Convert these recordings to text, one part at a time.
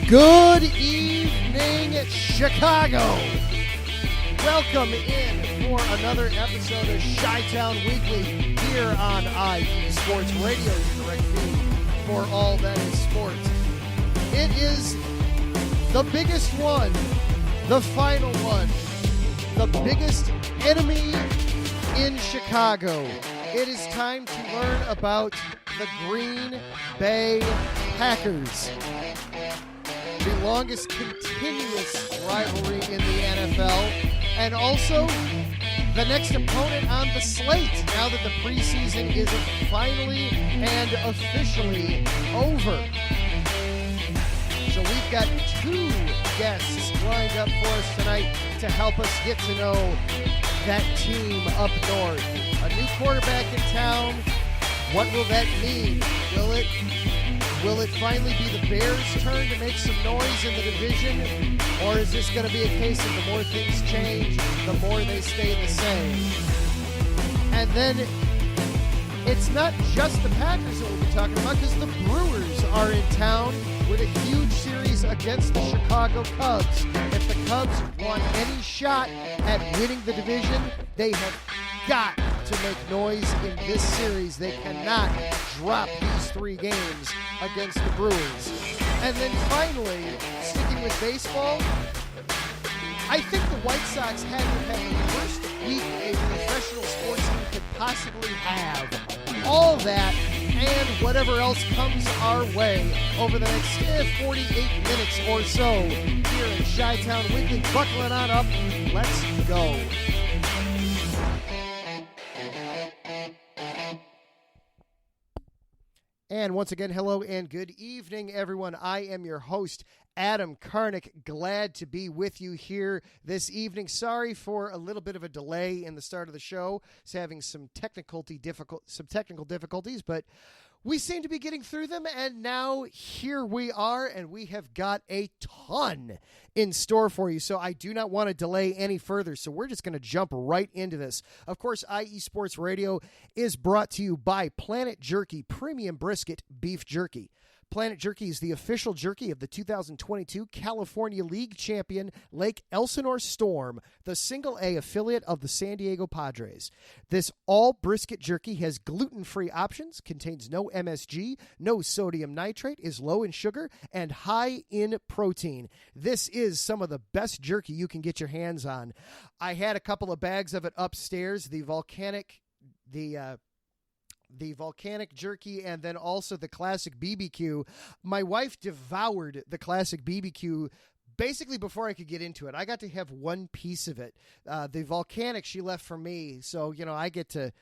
Good evening, Chicago. Welcome in for another episode of Chi-Town Weekly here on IE Sports Radio, your direct feed for all that is sports. It is the biggest one, the final one, the biggest enemy in Chicago. It is time to learn about the Green Bay Packers. The longest continuous rivalry in the NFL, and also the next opponent on the slate now that the preseason is finally and officially over. So we've got two guests lined up for us tonight to help us get to know that team up north. A new quarterback in town. What will that mean? Will it finally be the Bears' turn to make some noise in the division? Or is this going to be a case of the more things change, the more they stay the same? And then it's not just the Packers that we'll be talking about, because the Brewers are in town with a huge series against the Chicago Cubs. If the Cubs want any shot at winning the division, they have got to make noise in this series. They cannot drop these three games against the Brewers. And then finally, sticking with baseball, I think the White Sox had to have the worst week a professional sports team could possibly have. All that and whatever else comes our way over the next 48 minutes or so here in Chi-Town Weekly. Buckling on up. Let's go. And once again, hello and good evening, everyone. I am your host, Adam Karnick. Glad to be with you here this evening. Sorry for a little bit of a delay in the start of the show. It's having some technical difficulties, but we seem to be getting through them, and now here we are, and we have got a ton in store for you, so I do not want to delay any further, so we're just going to jump right into this. Of course, IE Sports Radio is brought to you by Planet Jerky Premium Brisket Beef Jerky. Planet Jerky is the official jerky of the 2022 California League champion Lake Elsinore Storm, the single-A affiliate of the San Diego Padres. This all-brisket jerky has gluten-free options, contains no MSG, no sodium nitrate, is low in sugar, and high in protein. This is some of the best jerky you can get your hands on. I had a couple of bags of it upstairs, the volcanic jerky, and then also the classic BBQ. My wife devoured the classic BBQ basically before I could get into it. I got to have one piece of it. The volcanic she left for me, so I get to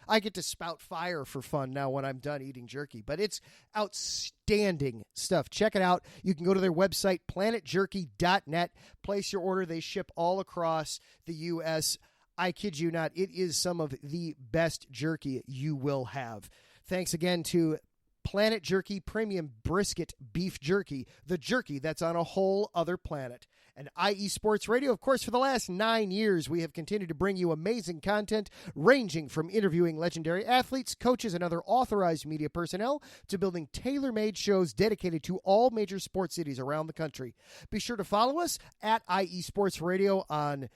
spout fire for fun now when I'm done eating jerky. But it's outstanding stuff. Check it out. You can go to their website, planetjerky.net. Place your order. They ship all across the U.S. I kid you not, it is some of the best jerky you will have. Thanks again to Planet Jerky Premium Brisket Beef Jerky, the jerky that's on a whole other planet. And IE Sports Radio, of course, for the last 9 years, we have continued to bring you amazing content ranging from interviewing legendary athletes, coaches, and other authorized media personnel to building tailor-made shows dedicated to all major sports cities around the country. Be sure to follow us at IE Sports Radio on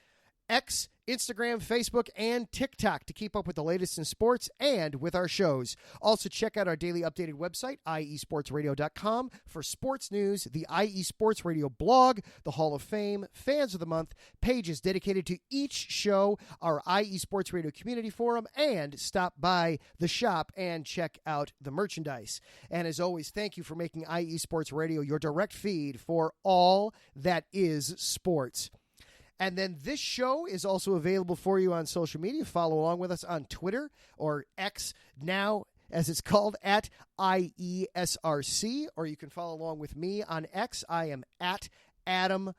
X, Instagram, Facebook, and TikTok to keep up with the latest in sports and with our shows. Also, check out our daily updated website, iesportsradio.com, for sports news, the IE Sports Radio blog, the Hall of Fame, Fans of the Month, pages dedicated to each show, our IE Sports Radio community forum, and stop by the shop and check out the merchandise. And as always, thank you for making IE Sports Radio your direct feed for all that is sports. And then this show is also available for you on social media. Follow along with us on Twitter, or X now, as it's called, at IESRC. Or you can follow along with me on X. I am at Adam_Karnick.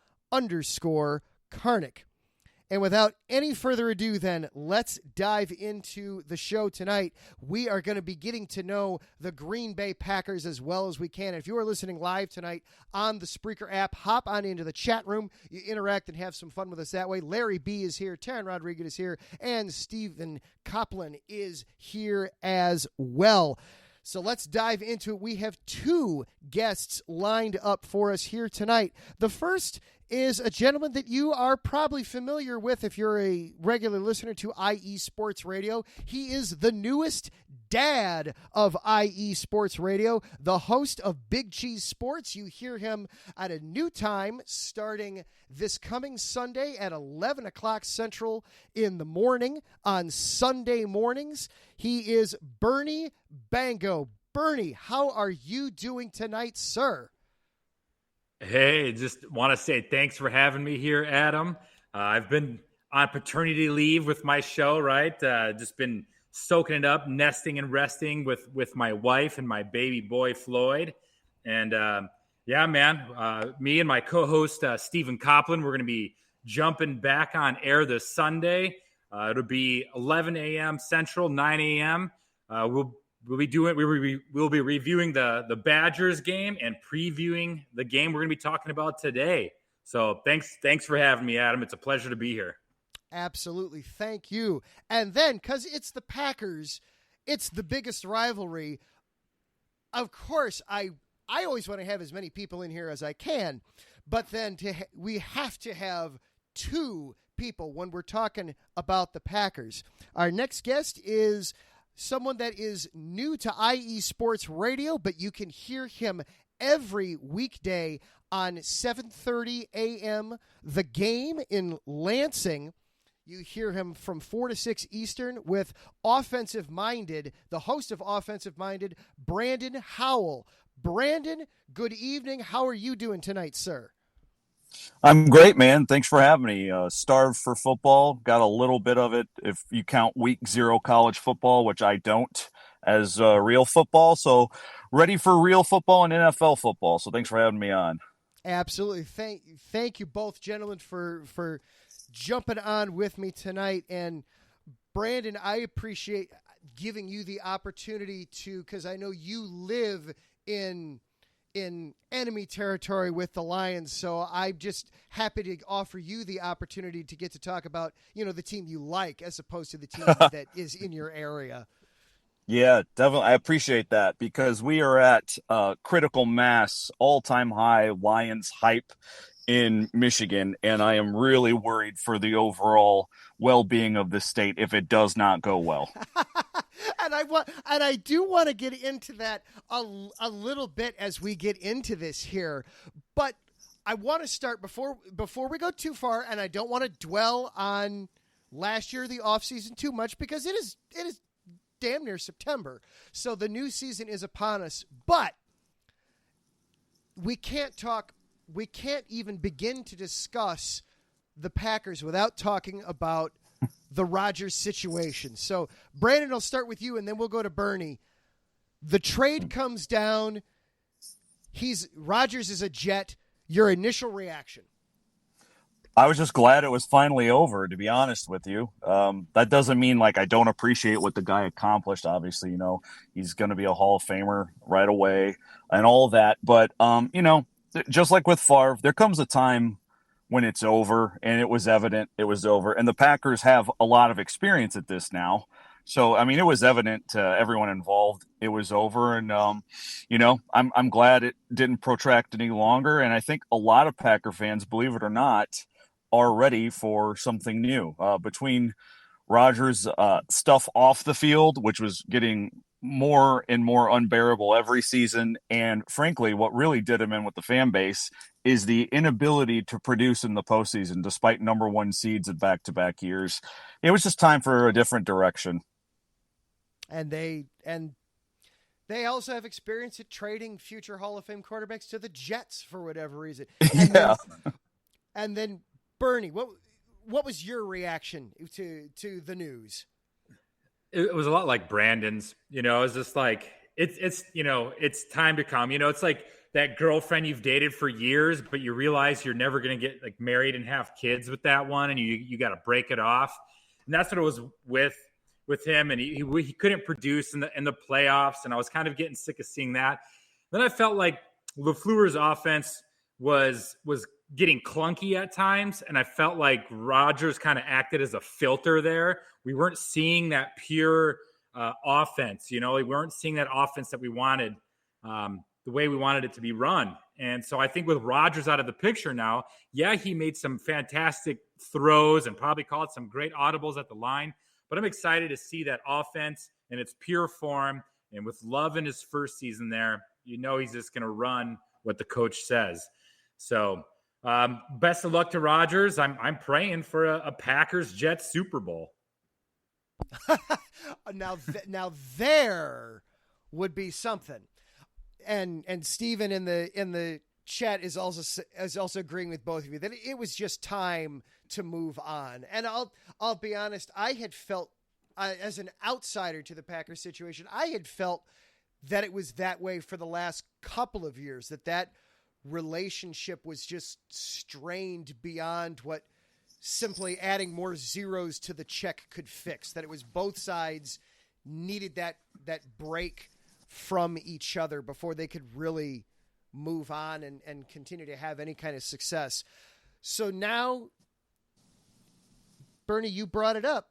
And without any further ado, then, let's dive into the show tonight. We are going to be getting to know the Green Bay Packers as well as we can. If you are listening live tonight on the Spreaker app, hop on into the chat room. You interact and have some fun with us that way. Larry B. is here, Taryn Rodriguez is here, and Stephen Copland is here as well. So let's dive into it. We have two guests lined up for us here tonight. The first is a gentleman that you are probably familiar with if you're a regular listener to IE Sports Radio. He is the newest dad of IE Sports Radio, the host of Big Cheese Sports. You hear him at a new time starting this coming Sunday at 11 o'clock Central in the morning on Sunday mornings. He is Bernie Bango. Bernie, how are you doing tonight, sir? Hey, just want to say thanks for having me here, Adam. I've been on paternity leave with my show, right? Just been soaking it up, nesting and resting with my wife and my baby boy, Floyd. And yeah, man, me and my co-host, Stephen Copland, we're going to be jumping back on air this Sunday. It'll be 11 a.m. Central, 9 a.m. We'll be reviewing the Badgers game and previewing the game we're going to be talking about today. So thanks for having me, Adam. It's a pleasure to be here. Absolutely. Thank you. And then, because it's the Packers, it's the biggest rivalry. Of course, I always want to have as many people in here as I can, but then we have to have two people when we're talking about the Packers. Our next guest is someone that is new to IE Sports Radio, but you can hear him every weekday on 7:30 a.m. The Game in Lansing. You hear him from 4 to 6 Eastern with Offensive Minded, the host of Offensive Minded, Brandon Howell. Brandon, good evening. How are you doing tonight, sir? I'm great, man. Thanks for having me. Starved for football. Got a little bit of it if you count week 0 college football, which I don't, as real football. So ready for real football and NFL football. So thanks for having me on. Absolutely. Thank you both, gentlemen, for jumping on with me tonight. And Brandon, I appreciate giving you the opportunity to, because I know you live in enemy territory with the Lions, so I'm just happy to offer you the opportunity to get to talk about, the team you like as opposed to the team that is in your area. Yeah, definitely. I appreciate that because we are at critical mass, all-time high Lions hype in Michigan, and I am really worried for the overall well-being of the state if it does not go well. And I do want to get into that a little bit as we get into this here, but I want to start before we go too far, and I don't want to dwell on last year, the offseason, too much because it is damn near September, so the new season is upon us. But we can't even begin to discuss the Packers without talking about the Rodgers situation. So, Brandon, I'll start with you, and then we'll go to Bernie. The trade comes down. Rodgers is a Jet. Your initial reaction? I was just glad it was finally over, to be honest with you. That doesn't mean I don't appreciate what the guy accomplished. Obviously, he's going to be a Hall of Famer right away and all that. But, just like with Favre, there comes a time when it's over, and it was evident it was over. And the Packers have a lot of experience at this now. So, it was evident to everyone involved it was over. And, I'm glad it didn't protract any longer. And I think a lot of Packer fans, believe it or not, are ready for something new. Between Rodgers' stuff off the field, which was getting more and more unbearable every season, and frankly, what really did him in with the fan base is the inability to produce in the postseason, despite number 1 seeds in back-to-back years. It was just time for a different direction. And they also have experience at trading future Hall of Fame quarterbacks to the Jets for whatever reason. And then Bernie, what was your reaction to the news? It was a lot like Brandon's. It was just it's time to come. It's like that girlfriend you've dated for years, but you realize you're never going to get married and have kids with that one, and you got to break it off. And that's what it was with him. And he couldn't produce in the playoffs, and I was kind of getting sick of seeing that. Then I felt like LaFleur's offense was getting clunky at times, and I felt like Rodgers kind of acted as a filter there. We weren't seeing that pure offense. We weren't seeing that offense that we wanted, the way we wanted it to be run. And so I think with Rogers out of the picture now, yeah, he made some fantastic throws and probably called some great audibles at the line. But I'm excited to see that offense in its pure form. And with Love in his first season there, he's just going to run what the coach says. So best of luck to Rogers. I'm praying for a Packers-Jets Super Bowl. Now there would be something. And Steven in the chat is also agreeing with both of you that it was just time to move on. And I'll be honest, I had felt as an outsider to the Packers situation, I had felt that it was that way for the last couple of years, that relationship was just strained beyond what simply adding more zeros to the check could fix, that it was both sides needed that break from each other before they could really move on and continue to have any kind of success. So now, Bernie, you brought it up.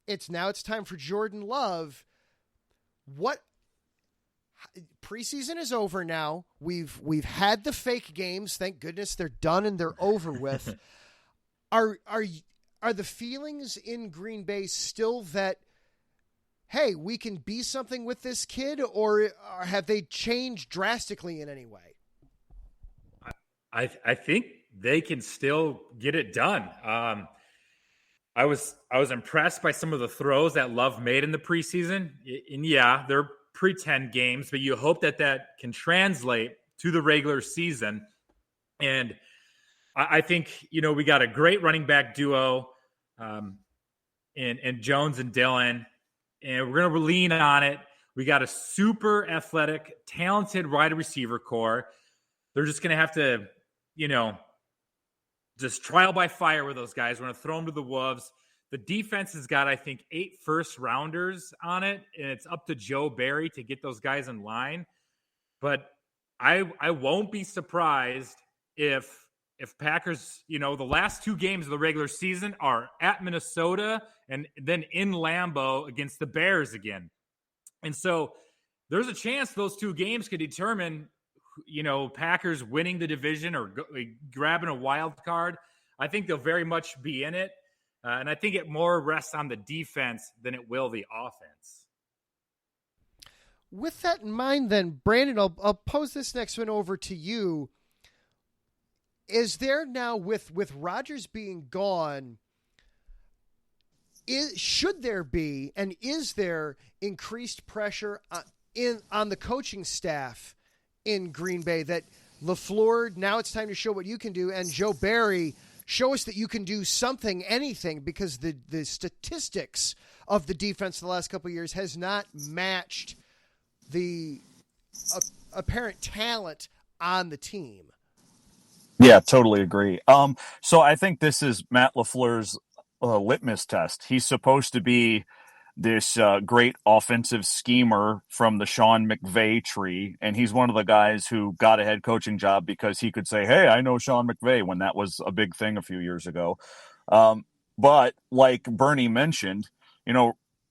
It's time for Jordan Love. What preseason is over now. We've had the fake games. Thank goodness they're done and they're over with. Are the feelings in Green Bay still that, hey, we can be something with this kid, or have they changed drastically in any way? I think they can still get it done. I was impressed by some of the throws that Love made in the preseason. And yeah, they're pretend games, but you hope that can translate to the regular season. And I think, we got a great running back duo in Jones and Dillon, and we're going to lean on it. We got a super athletic, talented wide receiver core. They're just going to have to, just trial by fire with those guys. We're going to throw them to the wolves. The defense has got, I think, 8 first-rounders on it, and it's up to Joe Barry to get those guys in line. But I won't be surprised if Packers, the last 2 games of the regular season are at Minnesota and then in Lambeau against the Bears again. And so there's a chance those 2 games could determine, Packers winning the division or grabbing a wild card. I think they'll very much be in it. And I think it more rests on the defense than it will the offense. With that in mind, then, Brandon, I'll pose this next one over to you. Is there now, with Rodgers being gone, should there be and is there increased pressure on the coaching staff in Green Bay that LaFleur, now it's time to show what you can do, and Joe Barry, show us that you can do something, anything, because the statistics of the defense the last couple of years has not matched the apparent talent on the team? Yeah, totally agree. So I think this is Matt LaFleur's litmus test. He's supposed to be this great offensive schemer from the Sean McVay tree, and he's one of the guys who got a head coaching job because he could say, hey, I know Sean McVay, when that was a big thing a few years ago. But like Bernie mentioned,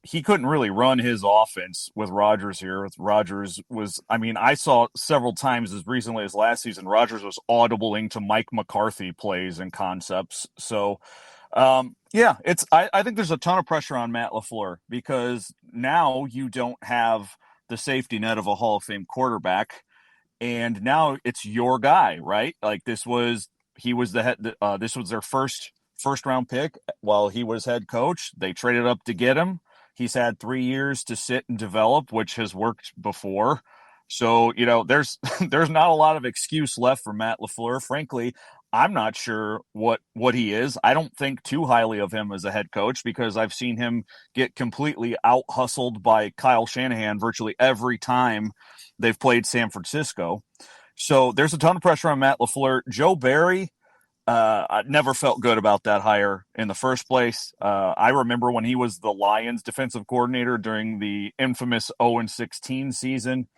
he couldn't really run his offense with Rodgers here. Rodgers was, I saw several times as recently as last season, Rodgers was audibling to Mike McCarthy plays and concepts. So, I think there's a ton of pressure on Matt LaFleur because now you don't have the safety net of a Hall of Fame quarterback, and now it's your guy, right? Like this was their first round pick while he was head coach. They traded up to get him. He's had 3 years to sit and develop, which has worked before. So, there's not a lot of excuse left for Matt LaFleur. Frankly, I'm not sure what he is. I don't think too highly of him as a head coach because I've seen him get completely out-hustled by Kyle Shanahan virtually every time they've played San Francisco. So there's a ton of pressure on Matt LaFleur. Joe Barry, I never felt good about that hire in the first place. I remember when he was the Lions defensive coordinator during the infamous 0-16 season,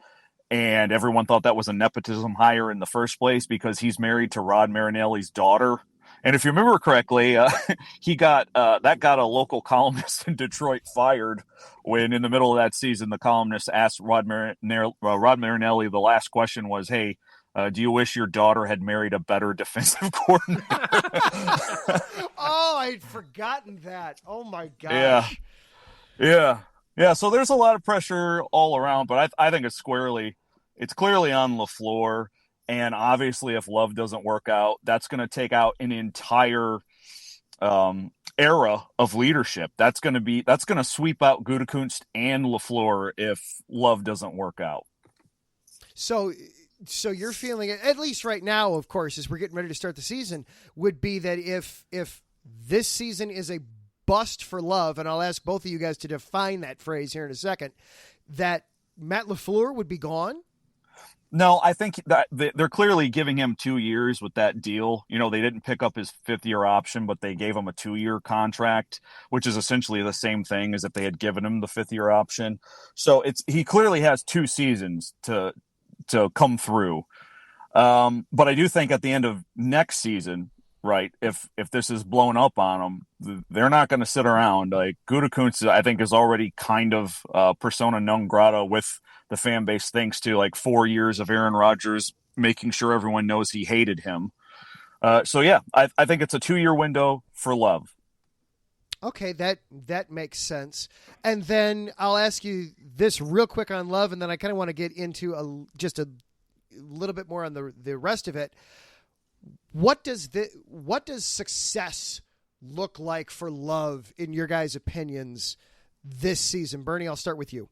and everyone thought that was a nepotism hire in the first place because he's married to Rod Marinelli's daughter, And if you remember correctly, he got that got a local columnist in Detroit fired when, in the middle of that season, the columnist asked Rod Marinelli. The last question was, "Hey, do you wish your daughter had married a better defensive coordinator?" Oh, I'd forgotten that. Oh my gosh. Yeah. So there's a lot of pressure all around, but I think it's clearly on LaFleur. And obviously, if Love doesn't work out, that's going to take out an entire era of leadership. That's going to sweep out Gutekunst and LaFleur if Love doesn't work out. So your feeling, at least right now, of course, as we're getting ready to start the season, would be that if this season is a bust for Love, and I'll ask both of you guys to define that phrase here in a second, that Matt LaFleur would be gone? No, I think that they're clearly giving him 2 years with that deal. You know, they didn't pick up his 5th-year option, but they gave him a 2-year contract, which is essentially the same thing as if they had given him the 5th-year option. So he clearly has 2 seasons to come through. But I do think at the end of next season, right, if this is blown up on them, they're not going to sit around. Like, Gutekunst, I think, is already kind of persona non grata with the fan base, thanks to like 4 years of Aaron Rodgers making sure everyone knows he hated him. So yeah, I think it's a 2-year window for Love. Okay, that makes sense. And then I'll ask you this real quick on Love, and then I kind of want to get into just a little bit more on the rest of it. What does success look like for Love in your guys' opinions this season? Bernie, I'll start with you.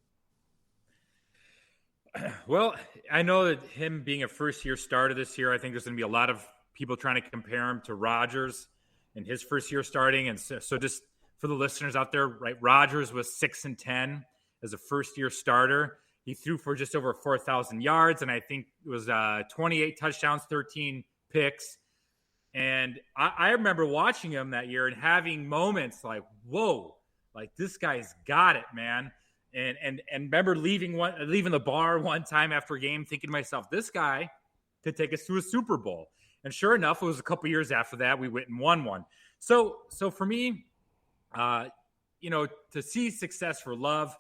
Well, I know that him being a first-year starter this year, I think there's going to be a lot of people trying to compare him to Rodgers in his first year starting. And so just for the listeners out there, right, Rodgers was 6-10 as a first-year starter. He threw for just over 4,000 yards, and I think it was 28 touchdowns, 13 picks. And I remember watching him that year and having moments like, whoa, like this guy's got it, man. And remember leaving the bar one time after a game thinking to myself, this guy could take us to a Super Bowl. And sure enough, it was a couple years after that we went and won one. So for me, to see success for Love,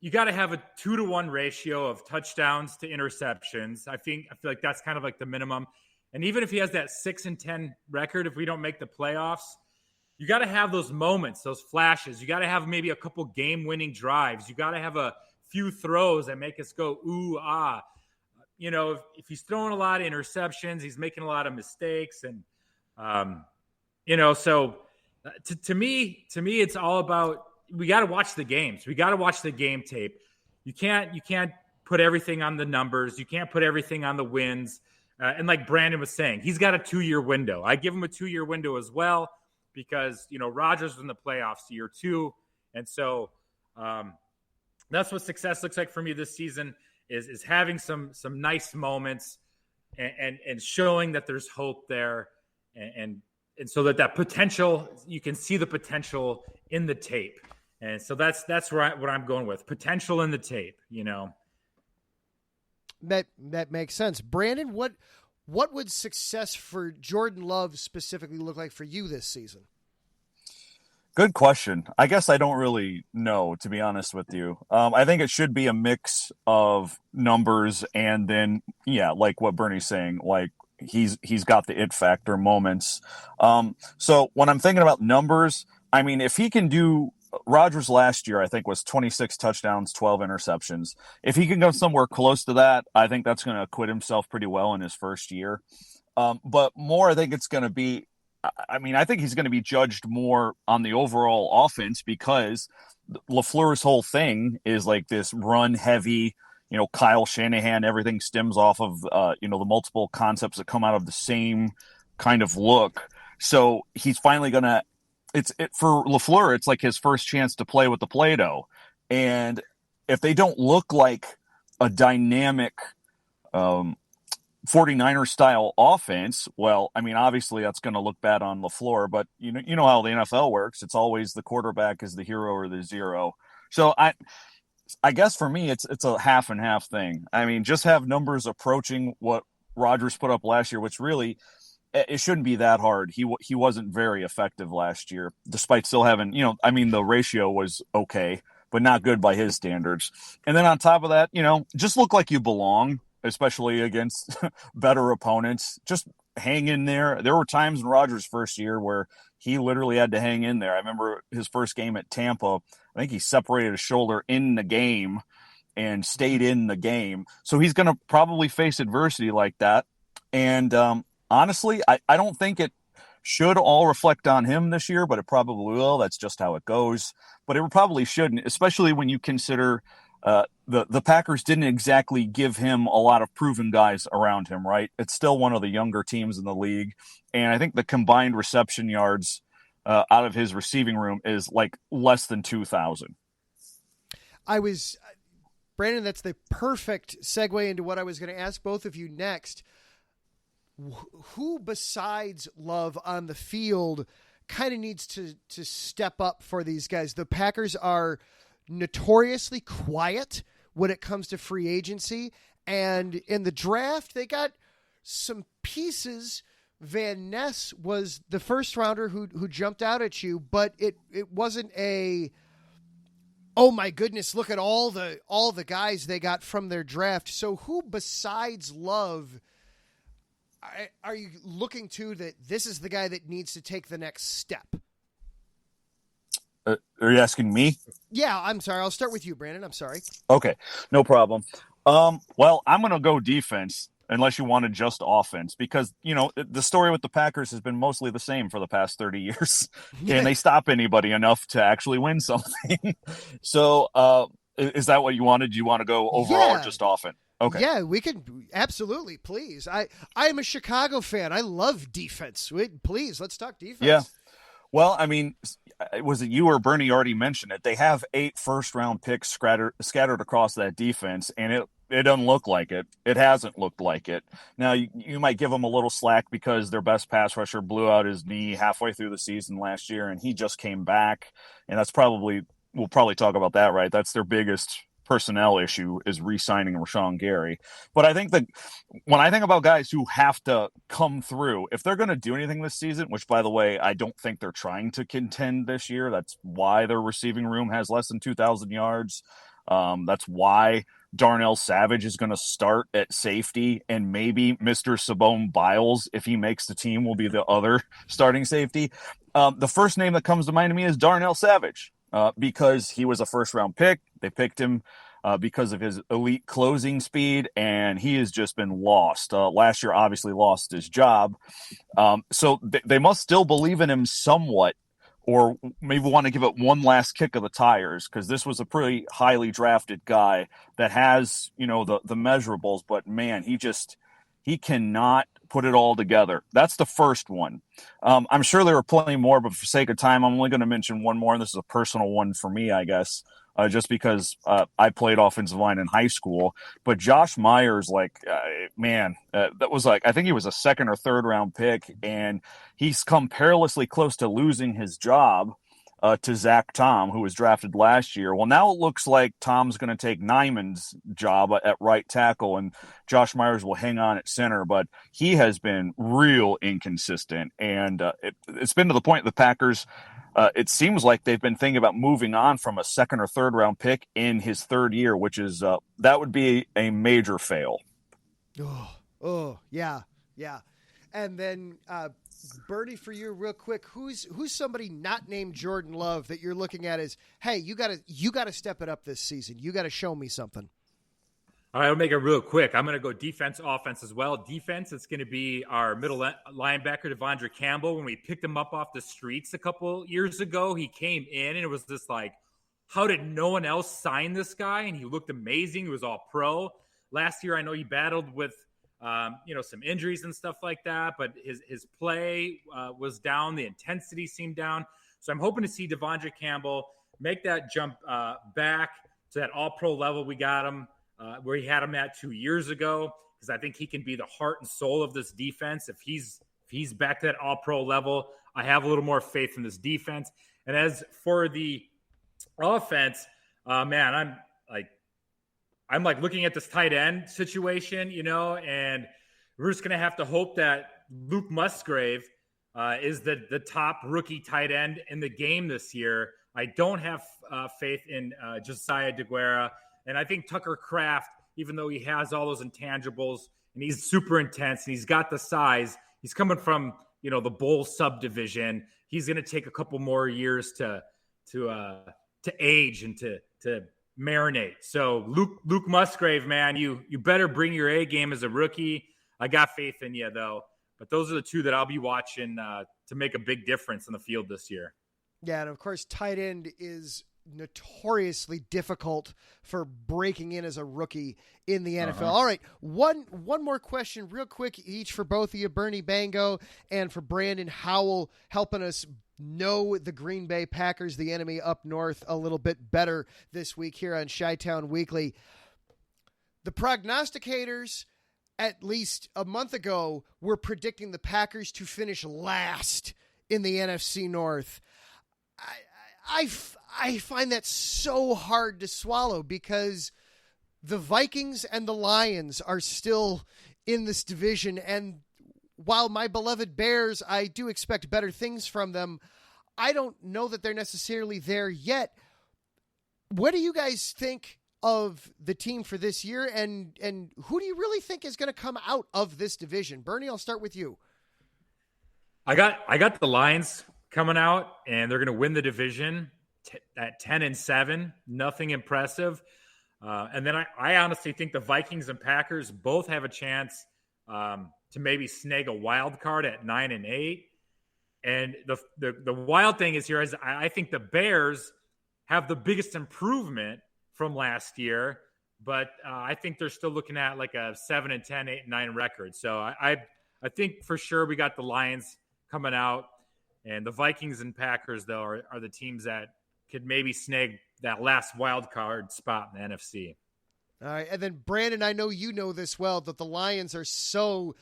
you got to have a 2-to-1 ratio of touchdowns to interceptions. I feel like that's kind of like the minimum. And even if he has that 6-10 record, if we don't make the playoffs, you got to have those moments, those flashes. You got to have maybe a couple game-winning drives. You got to have a few throws that make us go, ooh, ah. You know, if he's throwing a lot of interceptions, he's making a lot of mistakes. And, so to me, it's all about, we got to watch the games. We got to watch the game tape. You can't put everything on the numbers. You can't put everything on the wins. And like Brandon was saying, he's got a 2-year window. I give him a 2-year window as well, because, Rodgers was in the playoffs year 2. And so that's what success looks like for me this season is having some nice moments and showing that there's hope there. And so that potential, you can see the potential in the tape. And so that's what I'm going with. Potential in the tape, That makes sense. Brandon, what would success for Jordan Love specifically look like for you this season? Good question. I guess I don't really know, to be honest with you. I think it should be a mix of numbers and then, like what Bernie's saying, like he's got the it factor moments. So when I'm thinking about numbers, I mean, if he can do, Rodgers last year, I think, was 26 touchdowns, 12 interceptions. If he can go somewhere close to that, I think that's going to acquit himself pretty well in his first year. But more, I think it's going to be, I think he's going to be judged more on the overall offense, because LaFleur's whole thing is like this run heavy, Kyle Shanahan, everything stems off of, the multiple concepts that come out of the same kind of look. So he's finally going to, for LaFleur, it's like his first chance to play with the Play-Doh. And if they don't look like a dynamic 49er style offense, well, I mean, obviously that's going to look bad on LaFleur, but you know how the NFL works. It's always the quarterback is the hero or the zero. So I guess for me, it's a half and half thing. I mean, just have numbers approaching what Rodgers put up last year, which really, it shouldn't be that hard. He wasn't very effective last year, despite still having, the ratio was okay, but not good by his standards. And then on top of that, just look like you belong, especially against better opponents. Just hang in there. There were times in Rogers' first year where he literally had to hang in there. I remember his first game at Tampa. I think he separated his shoulder in the game and stayed in the game. So he's going to probably face adversity like that. And honestly, I don't think it should all reflect on him this year, but it probably will. That's just how it goes. But it probably shouldn't, especially when you consider the Packers didn't exactly give him a lot of proven guys around him, right? It's still one of the younger teams in the league. And I think the combined reception yards out of his receiving room is like less than 2,000. Brandon, that's the perfect segue into what I was going to ask both of you next. Who besides Love on the field kind of needs to step up for these guys? The Packers are notoriously quiet when it comes to free agency, and in the draft they got some pieces. Van Ness was the first rounder who jumped out at you, but it wasn't a, oh my goodness, look at all the guys they got from their draft. So who besides Love are you looking to that this is the guy that needs to take the next step? Are you asking me? Yeah, I'm sorry. I'll start with you, Brandon. I'm sorry. Okay, no problem. Well, I'm going to go defense unless you wanted just offense, because, the story with the Packers has been mostly the same for the past 30 years. Can they stop anybody enough to actually win something? So is that what you wanted? Do you want to go overall or just offense? Okay. Yeah, we can. Absolutely. Please. I am a Chicago fan. I love defense. Please, let's talk defense. Yeah. Well, I mean, was it you or Bernie already mentioned it? They have 8 first-round picks scattered across that defense, and it doesn't look like it. It hasn't looked like it. Now, you might give them a little slack because their best pass rusher blew out his knee halfway through the season last year, and he just came back. And we'll probably talk about that, right? That's their biggest personnel issue, is re-signing Rashawn Gary. But I think that when I think about guys who have to come through, if they're going to do anything this season, which, by the way, I don't think they're trying to contend this year. That's why their receiving room has less than 2,000 yards. That's why Darnell Savage is going to start at safety, and maybe Mr. Simone Biles, if he makes the team, will be the other starting safety. The first name that comes to mind to me is Darnell Savage, because he was a first-round pick. They picked him because of his elite closing speed, and he has just been lost. Last year, obviously lost his job. So they must still believe in him somewhat, or maybe want to give it one last kick of the tires, because this was a pretty highly drafted guy that has, the measurables, but man, he cannot put it all together. That's the first one. I'm sure there are plenty more, but for sake of time, I'm only going to mention one more, and this is a personal one for me, I guess, just because I played offensive line in high school. But Josh Myers, that was I think he was a second or third round pick, and he's come perilously close to losing his job to Zach Tom, who was drafted last year. Well, now it looks like Tom's going to take Nyman's job at right tackle, and Josh Myers will hang on at center. But he has been real inconsistent, and it's been to the point the Packers, it seems like they've been thinking about moving on from a second or third round pick in his third year, which is that would be a major fail. Oh, yeah. And then Bernie, for you, real quick, who's somebody not named Jordan Love that you're looking at as, hey, you gotta step it up this season. You got to show me something. All right, I'll make it real quick. I'm going to go defense, offense as well. Defense, it's going to be our middle linebacker, Devondre Campbell. When we picked him up off the streets a couple years ago, he came in and it was just like, how did no one else sign this guy? And he looked amazing. He was all pro. Last year, I know he battled with some injuries and stuff like that, but his play was down. The intensity seemed down. So I'm hoping to see Devondre Campbell make that jump back to that all-pro level we got him, where he had him at 2 years ago, because I think he can be the heart and soul of this defense. If he's back to that all-pro level, I have a little more faith in this defense. And as for the offense, man, I'm looking at this tight end situation, and we're just going to have to hope that Luke Musgrave is the top rookie tight end in the game this year. I don't have faith in Josiah DeGuara. And I think Tucker Kraft, even though he has all those intangibles and he's super intense and he's got the size, he's coming from, the Bowl subdivision. He's going to take a couple more years to age and to marinate. So Luke Musgrave, man, you better bring your A game as a rookie. I got faith in you, though. But those are the two that I'll be watching to make a big difference in the field this year. Yeah, and of course, tight end is notoriously difficult for breaking in as a rookie in the NFL. All right, one more question real quick, each for both of you, Bernie Bango and for Brandon Howell, helping us know the Green Bay Packers, the enemy up north, a little bit better this week here on Chi-Town Weekly. The prognosticators, at least a month ago, were predicting the Packers to finish last in the NFC North. I find that so hard to swallow because the Vikings and the Lions are still in this division. And while my beloved Bears, I do expect better things from them, I don't know that they're necessarily there yet. What do you guys think of the team for this year? And who do you really think is going to come out of this division? Bernie, I'll start with you. I got the Lions coming out, and they're going to win the division at 10-7. Nothing impressive. And then I honestly think the Vikings and Packers both have a chance to maybe snag a wild card at 9-8. And the wild thing is I think the Bears have the biggest improvement from last year, but I think they're still looking at like a 7-10, 8-9 record. So I think for sure we got the Lions coming out. And the Vikings and Packers, though, are the teams that could maybe snag that last wild card spot in the NFC. All right. And then, Brandon, I know you know this well, that the Lions are so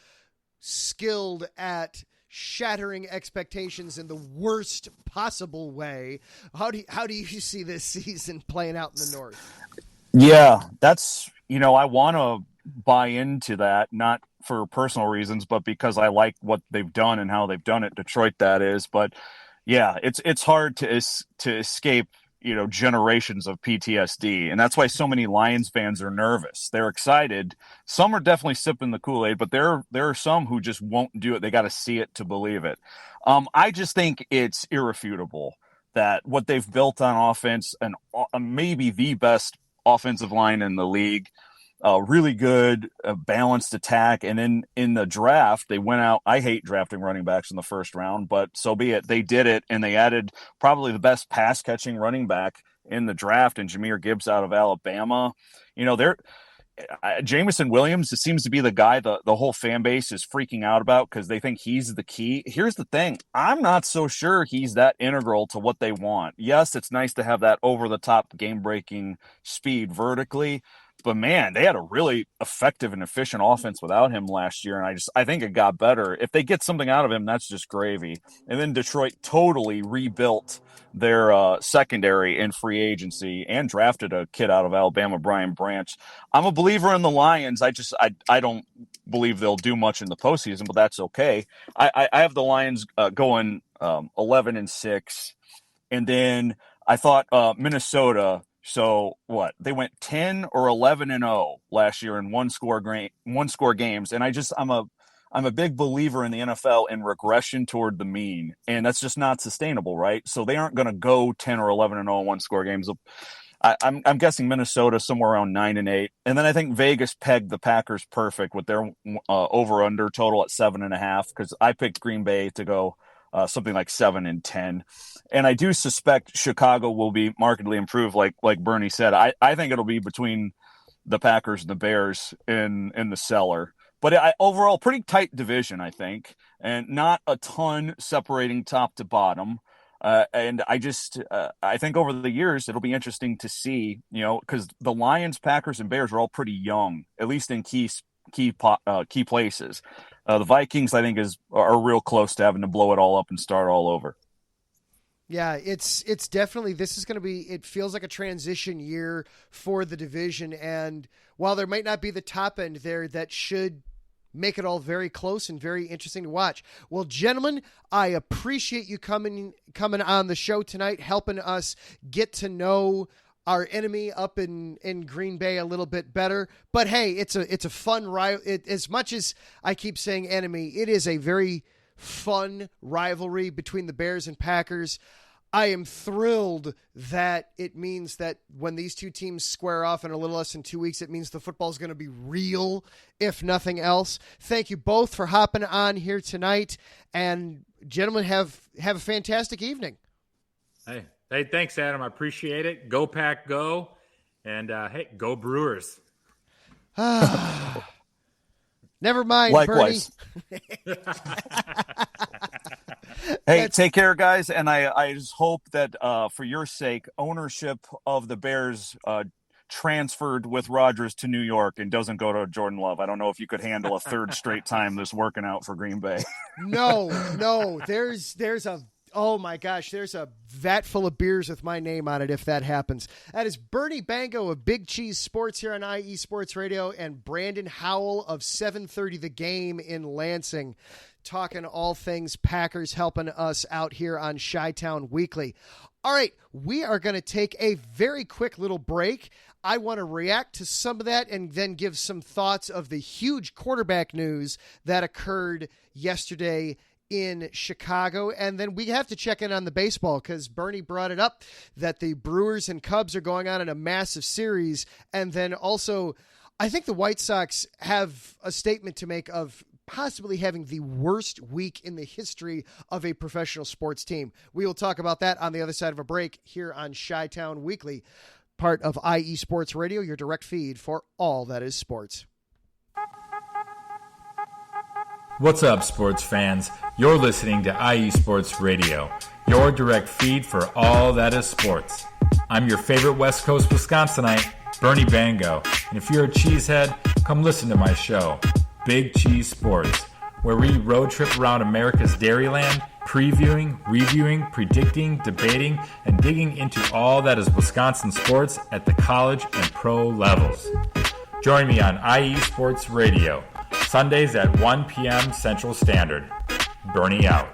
skilled at shattering expectations in the worst possible way. How do you see this season playing out in the North? Yeah, that's, I want to buy into that, not for personal reasons, but because I like what they've done and how they've done it. Detroit, that is. But yeah, it's hard to escape, generations of PTSD. And that's why so many Lions fans are nervous. They're excited. Some are definitely sipping the Kool-Aid, but there are some who just won't do it. They got to see it to believe it. I just think it's irrefutable that what they've built on offense, and maybe the best offensive line in the league, really good, balanced attack. And then in the draft, they went out. I hate drafting running backs in the first round, but so be it. They did it, and they added probably the best pass-catching running back in the draft in Jahmyr Gibbs out of Alabama. Jameson Williams, it seems to be the guy the whole fan base is freaking out about because they think he's the key. Here's the thing. I'm not so sure he's that integral to what they want. Yes, it's nice to have that over-the-top game-breaking speed vertically, but man, they had a really effective and efficient offense without him last year, and I think it got better. If they get something out of him, that's just gravy. And then Detroit totally rebuilt their secondary in free agency and drafted a kid out of Alabama, Brian Branch. I'm a believer in the Lions. I don't believe they'll do much in the postseason, but that's okay. I have the Lions going 11-6, and then I thought Minnesota. So what? They went 10 or 11-0 last year in one score games, and I'm a big believer in the NFL in regression toward the mean, and that's just not sustainable, right? So they aren't going to go 10 or 11-0 in one score games. I'm guessing Minnesota somewhere around 9-8, and then I think Vegas pegged the Packers perfect with their over/under total at 7.5 because I picked Green Bay to go something like 7-10. And I do suspect Chicago will be markedly improved, like Bernie said. I think it'll be between the Packers and the Bears in the cellar. But overall, pretty tight division, I think, and not a ton separating top to bottom. And I think over the years, it'll be interesting to see, because the Lions, Packers, and Bears are all pretty young, at least in key places. The Vikings, I think, are real close to having to blow it all up and start all over. Yeah, it's definitely, this is going to be, it feels like a transition year for the division. And while there might not be the top end there that should make it all very close and very interesting to watch. Well, gentlemen, I appreciate you coming on the show tonight, helping us get to know our enemy up in Green Bay a little bit better. But hey, it's a fun rivalry. As much as I keep saying enemy, it is a very fun rivalry between the Bears and Packers. I am thrilled that it means that when these two teams square off in a little less than 2 weeks, it means the football is going to be real, if nothing else. Thank you both for hopping on here tonight. And gentlemen, have a fantastic evening. Hey, thanks, Adam. I appreciate it. Go Pack, go. And, hey, go Brewers. Never mind, likewise. Bernie. Hey, take care, guys. And I just hope that for your sake, ownership of the Bears transferred with Rodgers to New York and doesn't go to Jordan Love. I don't know if you could handle a third straight time this working out for Green Bay. No. There's a oh my gosh, there's a vat full of beers with my name on it if that happens. That is Bernie Bango of Big Cheese Sports here on IE Sports Radio and Brandon Howell of 730 The Game in Lansing, talking all things Packers, helping us out here on Chi-Town Weekly. All right, we are going to take a very quick little break. I want to react to some of that and then give some thoughts of the huge quarterback news that occurred yesterday in Chicago. And then we have to check in on the baseball because Bernie brought it up that the Brewers and Cubs are going on in a massive series. And then also, I think the White Sox have a statement to make of possibly having the worst week in the history of a professional sports team. We will talk about that on the other side of a break here on Chi-Town Weekly, part of IE Sports Radio, your direct feed for all that is sports. What's up, sports fans? You're listening to IE Sports Radio, your direct feed for all that is sports. I'm your favorite West Coast Wisconsinite, Bernie Bango, and if you're a cheesehead, come listen to my show, Big Cheese Sports, where we road trip around America's Dairyland, previewing, reviewing, predicting, debating, and digging into all that is Wisconsin sports at the college and pro levels. Join me on IE Sports Radio, Sundays at 1 p.m. Central Standard. Bernie out.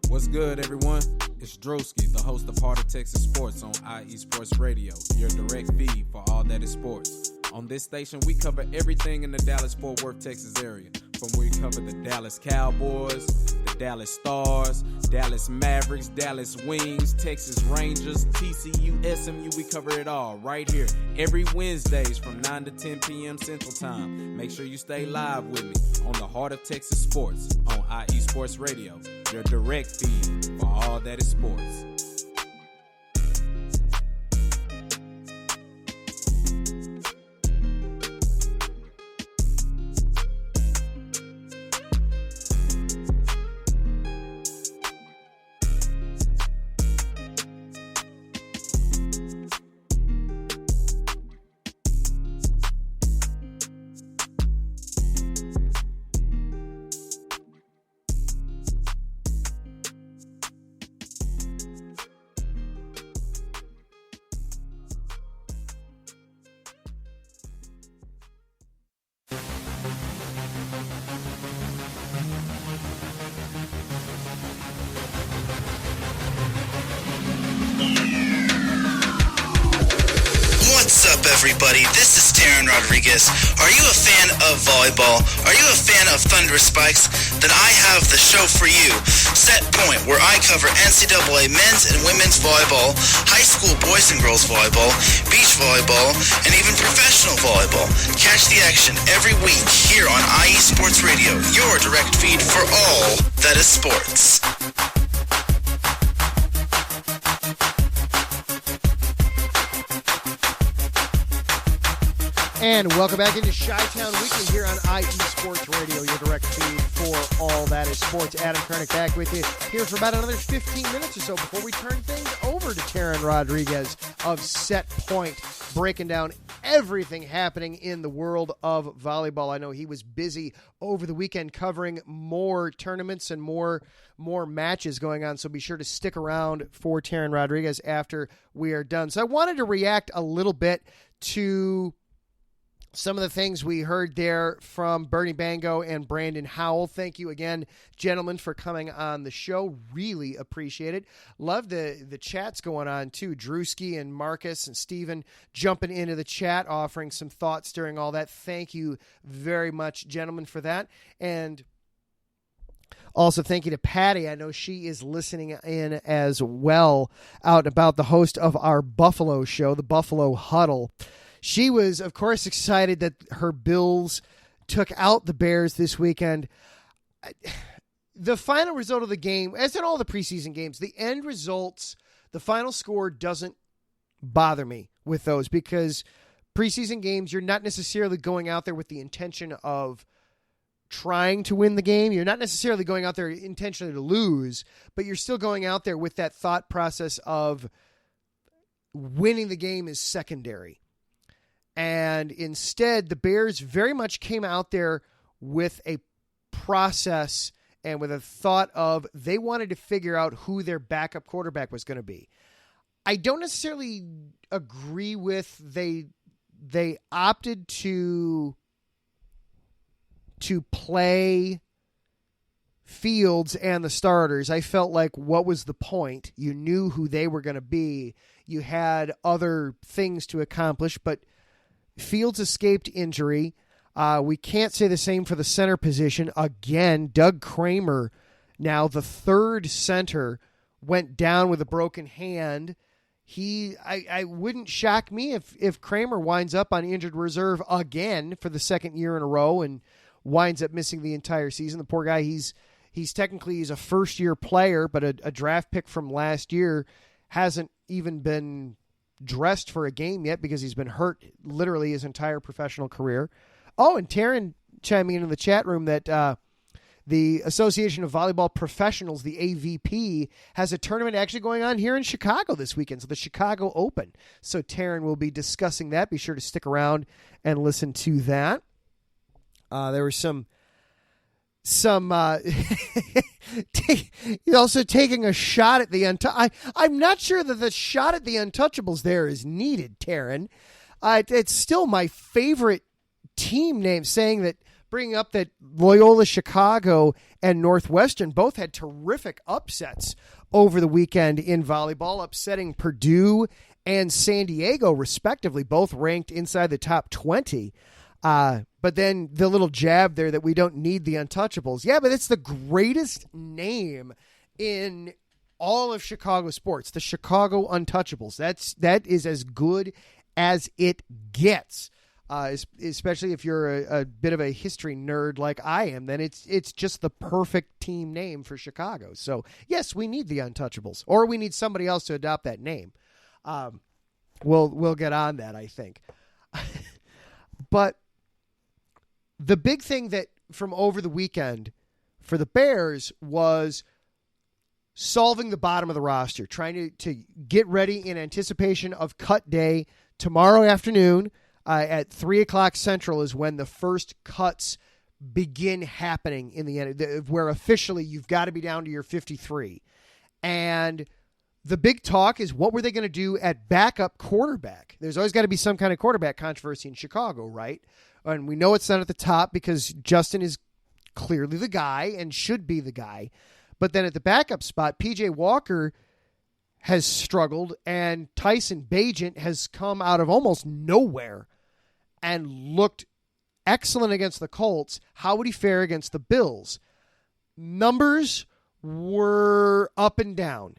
What's good, everyone? It's Drewski, the host of Heart of Texas Sports on IE Sports Radio, your direct feed for all that is sports. On this station, we cover everything in the Dallas-Fort Worth, Texas area. From we cover the Dallas Cowboys, the Dallas Stars, Dallas Mavericks, Dallas Wings, Texas Rangers, TCU, SMU, we cover it all right here every Wednesdays from 9 to 10 p.m. Central Time. Make sure you stay live with me on the Heart of Texas Sports on IE Sports Radio, your direct feed for all that is sports. everybody. This is Taryn Rodriguez. Are you a fan of volleyball? Are you a fan of thunderous spikes? Then I have the show for you. Set Point, where I cover NCAA men's and women's volleyball, high school boys and girls volleyball, beach volleyball, and even professional volleyball. Catch the action every week here on IE Sports Radio, your direct feed for all that is sports. And welcome back into Chi-Town Weekly here on IE Sports Radio, your direct feed for all that is sports. Adam Kernick back with you here for about another 15 minutes or so before we turn things over to Taryn Rodriguez of Set Point, breaking down everything happening in the world of volleyball. I know he was busy over the weekend covering more tournaments and more matches going on, so be sure to stick around for Taryn Rodriguez after we are done. So I wanted to react a little bit to some of the things we heard there from Bernie Bango and Brandon Howell. Thank you again, gentlemen, for coming on the show. Really appreciate it. Love the chats going on, too. Drewski and Marcus and Steven jumping into the chat, offering some thoughts during all that. Thank you very much, gentlemen, for that. And also, thank you to Patty. I know she is listening in as well, out and about, the host of our Buffalo show, the Buffalo Huddle. She was, of course, excited that her Bills took out the Bears this weekend. The final result of the game, as in all the preseason games, the end results, the final score doesn't bother me with those, because preseason games, you're not necessarily going out there with the intention of trying to win the game. You're not necessarily going out there intentionally to lose, but you're still going out there with that thought process of winning the game is secondary. And instead, the Bears very much came out there with a process and with a thought of they wanted to figure out who their backup quarterback was going to be. I don't necessarily agree with they opted to play Fields and the starters. I felt like, what was the point? You knew who they were going to be. You had other things to accomplish, but Fields escaped injury. We can't say the same for the center position. Again, Doug Kramer, now the third center, went down with a broken hand. I wouldn't shock me if Kramer winds up on injured reserve again for the second year in a row and winds up missing the entire season. The poor guy, he's a first-year player, but a draft pick from last year, hasn't even been dressed for a game yet because he's been hurt literally his entire professional career. Oh, and Taryn chiming in the chat room that the Association of Volleyball Professionals, the AVP, has a tournament actually going on here in Chicago this weekend, so the Chicago Open. So Taryn will be discussing that. Be sure to stick around and listen to that. There was some also taking a shot at the I'm not sure that the shot at the Untouchables there is needed, Taryn. It's still my favorite team name, bringing up that Loyola Chicago and Northwestern both had terrific upsets over the weekend in volleyball, upsetting Purdue and San Diego, respectively, both ranked inside the top 20. But then the little jab there that we don't need the Untouchables. Yeah, but it's the greatest name in all of Chicago sports, the Chicago Untouchables. That is as good as it gets, especially if you're a bit of a history nerd like I am. Then it's just the perfect team name for Chicago. So, yes, we need the Untouchables, or we need somebody else to adopt that name. We'll get on that, I think. But the big thing that from over the weekend for the Bears was solving the bottom of the roster, trying to get ready in anticipation of cut day tomorrow afternoon at 3 o'clock Central is when the first cuts begin happening in the end, where officially you've got to be down to your 53. And the big talk is, what were they going to do at backup quarterback? There's always got to be some kind of quarterback controversy in Chicago, right? And we know it's not at the top because Justin is clearly the guy and should be the guy. But then at the backup spot, PJ Walker has struggled, and Tyson Bagent has come out of almost nowhere and looked excellent against the Colts. How would he fare against the Bills? Numbers were up and down.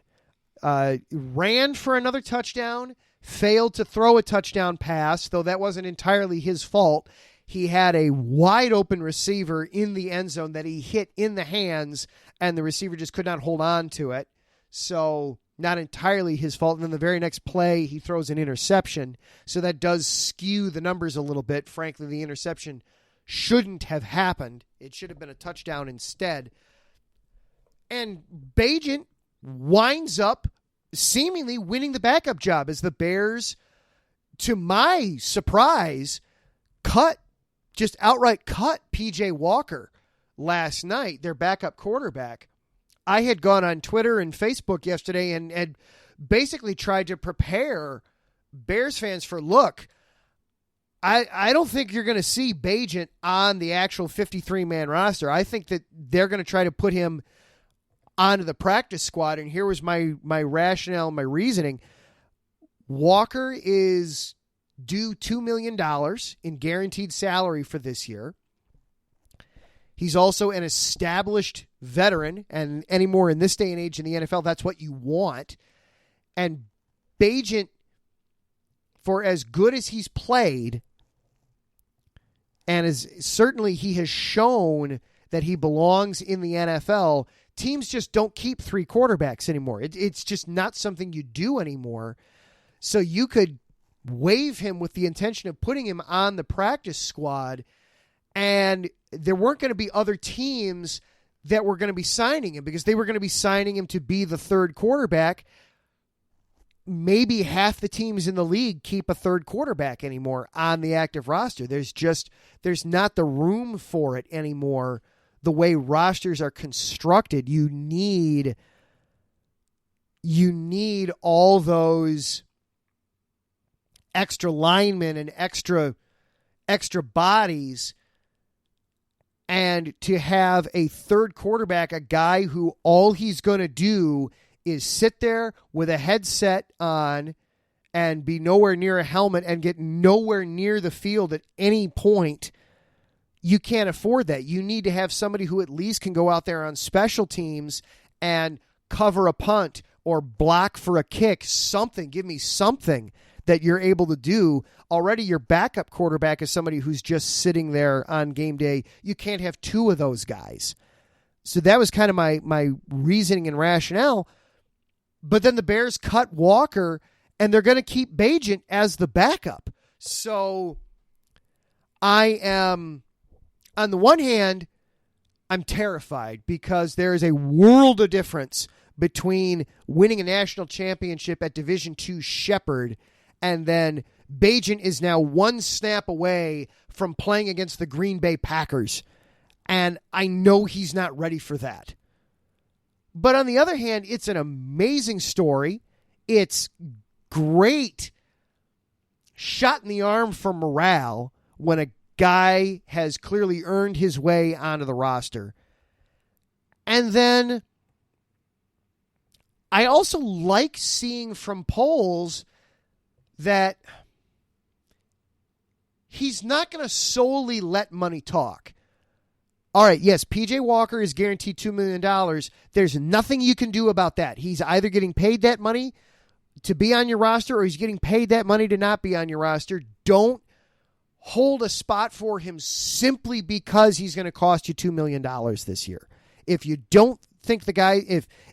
Ran for another touchdown, failed to throw a touchdown pass, though that wasn't entirely his fault. He had a wide open receiver in the end zone that he hit in the hands, and the receiver just could not hold on to it. So not entirely his fault. And then the very next play, he throws an interception. So that does skew the numbers a little bit. Frankly, the interception shouldn't have happened. It should have been a touchdown instead. And Bagent winds up seemingly winning the backup job as the Bears, to my surprise, outright cut P.J. Walker last night, their backup quarterback. I had gone on Twitter and Facebook yesterday and had basically tried to prepare Bears fans for, look, I don't think you're going to see Bagent on the actual 53-man roster. I think that they're going to try to put him onto the practice squad, and here was my rationale, my reasoning. Walker is due $2 million in guaranteed salary for this year. He's also an established veteran, and anymore in this day and age in the NFL, that's what you want. And Bagent, for as good as he's played, and as certainly he has shown that he belongs in the NFL, teams just don't keep three quarterbacks anymore. It's just not something you do anymore. So you could waive him with the intention of putting him on the practice squad, and there weren't going to be other teams that were going to be signing him because they were going to be signing him to be the third quarterback. Maybe half the teams in the league keep a third quarterback anymore on the active roster. There's not the room for it anymore. The way rosters are constructed, you need all those extra linemen and extra bodies, and to have a third quarterback, a guy who all he's going to do is sit there with a headset on and be nowhere near a helmet and get nowhere near the field at any point. You can't afford that. You need to have somebody who at least can go out there on special teams and cover a punt or block for a kick, something. Give me something that you're able to do. Already your backup quarterback is somebody who's just sitting there on game day. You can't have two of those guys. So that was kind of my reasoning and rationale. But then the Bears cut Walker, and they're going to keep Bagent as the backup. So I am, on the one hand, I'm terrified because there is a world of difference between winning a national championship at Division II Shepherd, and then Bagent is now one snap away from playing against the Green Bay Packers. And I know he's not ready for that. But on the other hand, it's an amazing story. It's great shot in the arm for morale when a guy has clearly earned his way onto the roster. And then I also like seeing from polls that he's not going to solely let money talk. All right, yes, P.J. Walker is guaranteed $2 million. There's nothing you can do about that. He's either getting paid that money to be on your roster or he's getting paid that money to not be on your roster. Don't hold a spot for him simply because he's going to cost you $2 million this year. If you don't think the guy,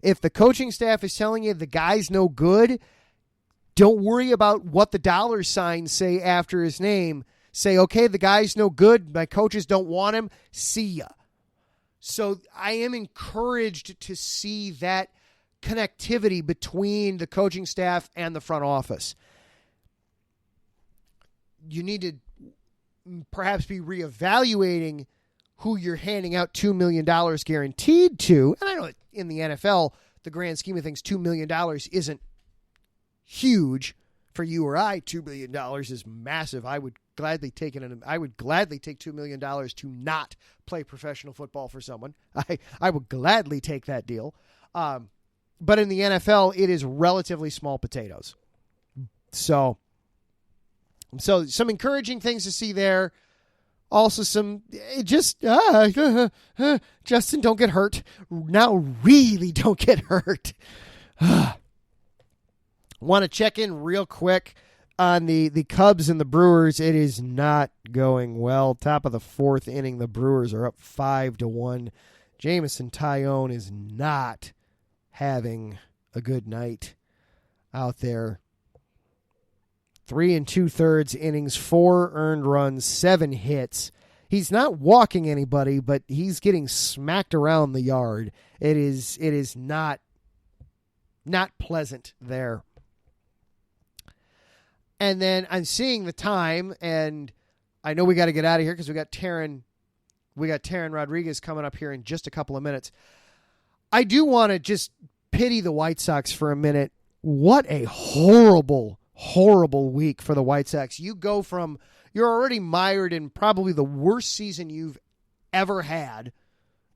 if the coaching staff is telling you the guy's no good, don't worry about what the dollar signs say after his name. Say, okay, the guy's no good. My coaches don't want him. See ya. So I am encouraged to see that connectivity between the coaching staff and the front office. You need to perhaps be reevaluating who you're handing out $2 million guaranteed to. And I know in the NFL, the grand scheme of things, $2 million isn't huge for you or I. $2 million is massive. I would gladly take it. I would gladly take $2 million to not play professional football for someone. I would gladly take that deal. But in the NFL, it is relatively small potatoes. So some encouraging things to see there. Also some, Justin, don't get hurt. Now really don't get hurt. Want to check in real quick on the Cubs and the Brewers. It is not going well. Top of the fourth inning, the Brewers are up 5-1. Jameson Taillon is not having a good night out there. 3 2/3 innings, 4 earned runs, 7 hits. He's not walking anybody, but he's getting smacked around the yard. It is not pleasant there. And then I'm seeing the time, and I know we got to get out of here because we got Taryn Rodriguez coming up here in just a couple of minutes. I do want to just pity the White Sox for a minute. What a horrible week for the White Sox. You go from, you're already mired in probably the worst season you've ever had,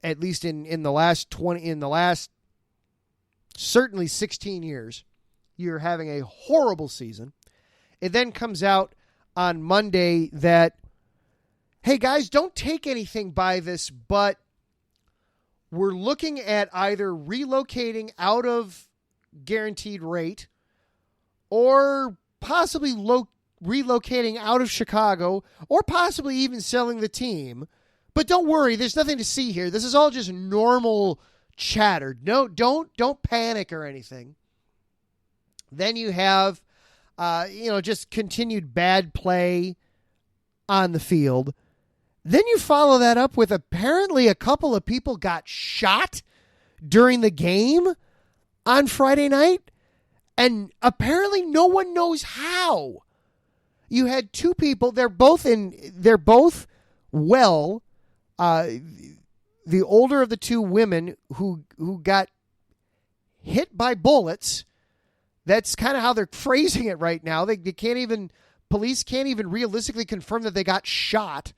at least in the last certainly 16 years. You're having a horrible season. It then comes out on Monday that, hey guys, don't take anything by this, but we're looking at either relocating out of guaranteed rate or possibly relocating out of Chicago, or possibly even selling the team. But don't worry, there's nothing to see here. This is all just normal chatter. No, don't panic or anything. Then you have, just continued bad play on the field. Then you follow that up with apparently a couple of people got shot during the game on Friday night. And apparently no one knows how. You had 2 people. They're both well. The older of the 2 women who got hit by bullets. That's kind of how they're phrasing it right now. Police can't even realistically confirm that they got shot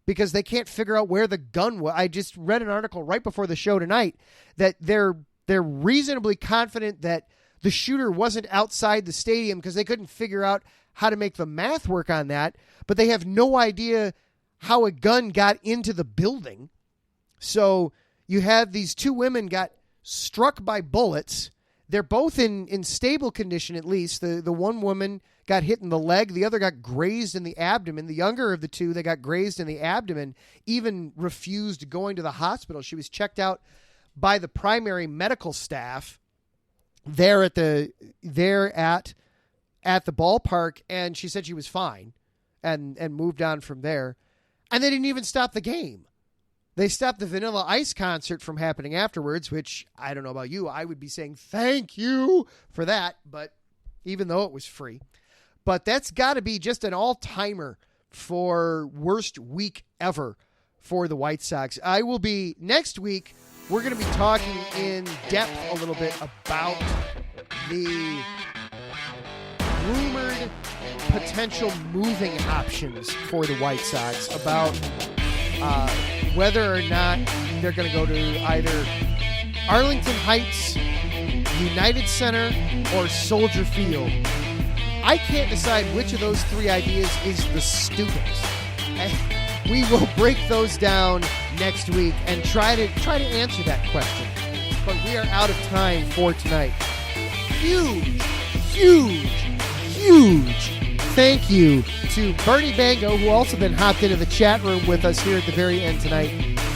because they can't figure out where the gun was. I just read an article right before the show tonight that they're reasonably confident that the shooter wasn't outside the stadium because they couldn't figure out how to make the math work on that, but they have no idea how a gun got into the building. So you have these 2 women got struck by bullets. They're both in stable condition, at least. The one woman got hit in the leg. The other got grazed in the abdomen. The younger of the 2 that got grazed in the abdomen even refused going to the hospital. She was checked out by the primary medical staff there at the ballpark, and she said she was fine and moved on from there. And they didn't even stop the game. They stopped the Vanilla Ice concert from happening afterwards, which I don't know about you. I would be saying thank you for that, but even though it was free. But that's got to be just an all-timer for worst week ever for the White Sox. Next week, we're going to be talking in depth a little bit about the rumored potential moving options for the White Sox, about whether or not they're going to go to either Arlington Heights, United Center, or Soldier Field. I can't decide which of those 3 ideas is the stupidest. And we will break those down next week and try to answer that question. But we are out of time for tonight. Huge thank you to Bernie Bango, who also then hopped into the chat room with us here at the very end tonight.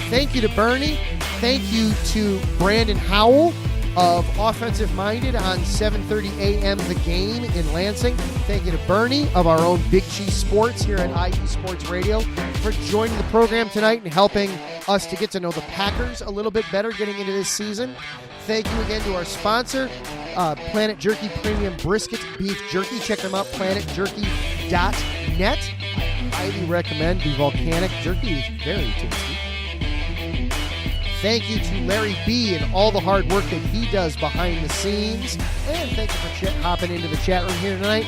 Thank you to Bernie. Thank you to Brandon Howell of Offensive Minded on 7:30 a.m. The Game in Lansing. Thank you to Bernie of our own Big Cheese Sports here at IE Sports Radio for joining the program tonight and helping us to get to know the Packers a little bit better getting into this season. Thank you again to our sponsor, Planet Jerky Premium Brisket Beef Jerky. Check them out, planetjerky.net. I highly recommend the volcanic jerky. It's very tasty. Thank you to Larry B. and all the hard work that he does behind the scenes. And thank you for hopping into the chat room here tonight.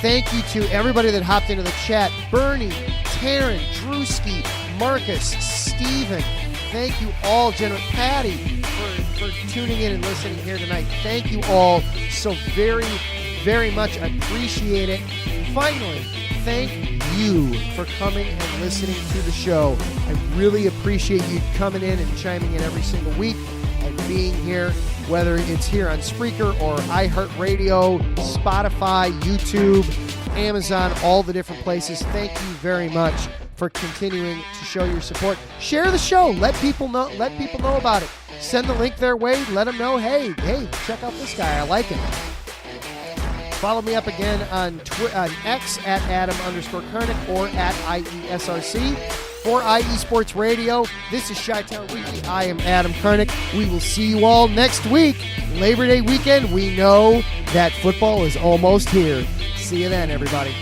Thank you to everybody that hopped into the chat. Bernie, Taryn, Drewski, Marcus, Steven. Thank you all, Patty, for for tuning in and listening here tonight. Thank you all so very, very much. I appreciate it. Finally, thank you for coming and listening to the show. I really appreciate you coming in and chiming in every single week and being here, whether it's here on Spreaker or iHeartRadio, Spotify, YouTube, Amazon, all the different places. Thank you very much for continuing to show your support. Share the show. Let people know about it. Send the link their way. Let them know, hey, check out this guy. I like him. Follow me up again on X at Adam_Karnick or at IESRC. For IE Sports Radio, this is Chi-Town Weekly. I am Adam Karnick. We will see you all next week. Labor Day weekend, we know that football is almost here. See you then, everybody.